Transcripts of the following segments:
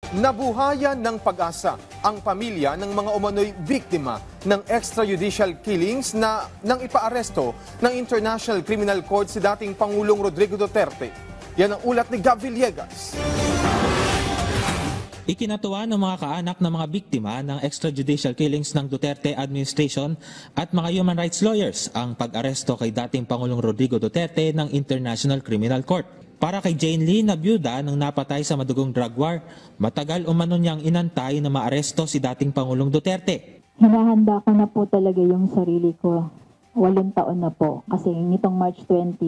Nabuhayan ng pag-asa ang pamilya ng mga umano'y biktima ng extrajudicial killings na nang ipaaresto ng International Criminal Court si dating Pangulong Rodrigo Duterte. Yan ang ulat ni Gab Villegas. Ikinatuwa ng mga kaanak ng mga biktima ng extrajudicial killings ng Duterte administration at mga human rights lawyers ang pag-aresto kay dating Pangulong Rodrigo Duterte ng International Criminal Court. Para kay Jane Lee na byuda ng napatay sa madugong drug war, matagal umano niyang inantay na maaresto si dating Pangulong Duterte. Hinahanda ko na po talaga yung sarili ko. 8 taon na po kasi nitong March 20,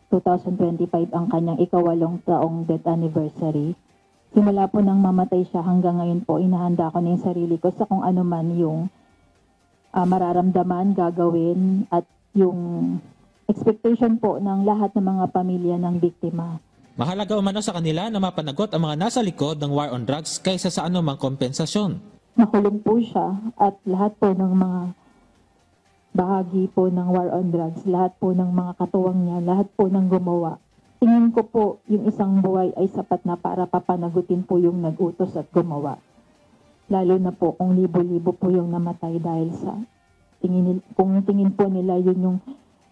2025 ang kanyang ika-8 taong death anniversary. Simula po nang mamatay siya hanggang ngayon po, inahanda ko na yung sarili ko sa kung ano man yung mararamdaman, gagawin at yung expectation po ng lahat ng mga pamilya ng biktima. Mahalaga umano sa kanila na mapanagot ang mga nasa likod ng war on drugs kaysa sa anumang kompensasyon. Nakulong po siya at lahat po ng mga bahagi po ng war on drugs, lahat po ng mga katuwang niya, lahat po ng gumawa. Tingin ko po yung isang buhay ay sapat na para papanagutin po yung nag-utos at gumawa. Lalo na po kung libo-libo po yung namatay dahil sa tingin po nila yun yung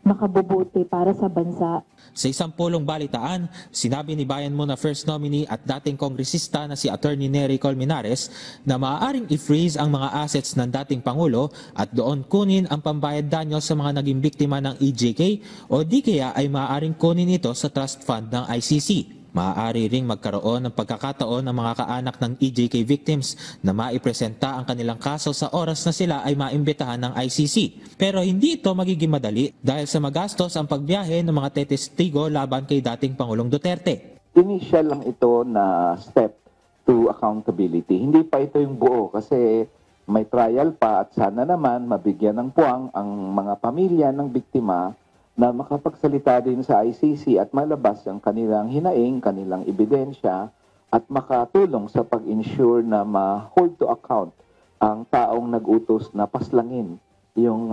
makabubuti para sa bansa. Sa isang pulong balitaan, sinabi ni Bayan Muna First Nominee at dating kongresista na si Attorney Nery Colmenares na maaaring i-freeze ang mga assets ng dating Pangulo at doon kunin ang pambayad danyo sa mga naging biktima ng EJK o di kaya ay maaaring kunin ito sa trust fund ng ICC. Maaari ring magkaroon ng pagkakataon ng mga kaanak ng EJK victims na maipresenta ang kanilang kaso sa oras na sila ay maimbitahan ng ICC. Pero hindi ito magiging madali dahil sa magastos ang pagbiyahe ng mga tetestigo laban kay dating Pangulong Duterte. Initial lang ito na step to accountability. Hindi pa ito yung buo kasi may trial pa at sana naman mabigyan ng puwang ang mga pamilya ng biktima na makapagsalita din sa ICC at malabas ang kanilang hinaing, kanilang ebidensya at makatulong sa pag-ensure na ma-hold to account ang taong nag-utos na paslangin yung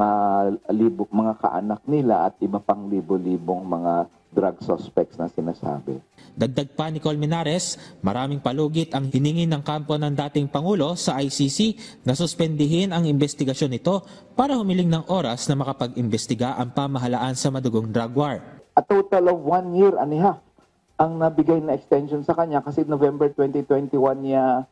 mga kaanak nila at iba pang libo-libong mga drug suspects na sinasabi. Dagdag pa ni Colmenares, maraming palugit ang hiningi ng kampo ng dating Pangulo sa ICC na suspendihin ang investigasyon nito para humiling ng oras na makapag-imbestiga ang pamahalaan sa madugong drug war. A total of 1 year and a half ang nabigay na extension sa kanya kasi November 2021 niya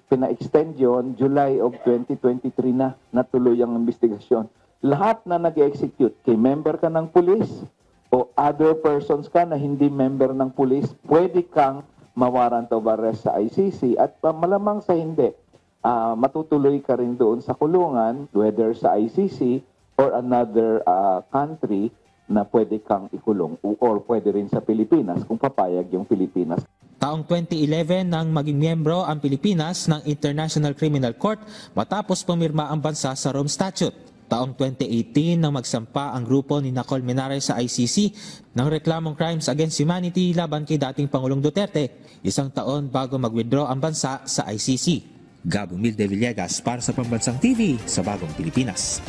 pina-extend yun, July of 2023 na natuloy ang investigasyon. Lahat na nag-execute, kay member ka ng police, o other persons ka na hindi member ng police, pwede kang ma-warrant of arrest sa ICC at malamang sa hindi, matutuloy ka rin doon sa kulungan, whether sa ICC or another country na pwede kang ikulong or pwede rin sa Pilipinas kung papayag yung Pilipinas. Taong 2011 nang maging miyembro ang Pilipinas ng International Criminal Court matapos pumirma ang bansa sa Rome Statute. Taong 2018 nang magsampa ang grupo ni Colmenares sa ICC ng reklamong crimes against humanity laban kay dating Pangulong Duterte, 1 taon bago mag-withdraw ang bansa sa ICC. Gab Villegas para sa Pambansang TV sa Bagong Pilipinas.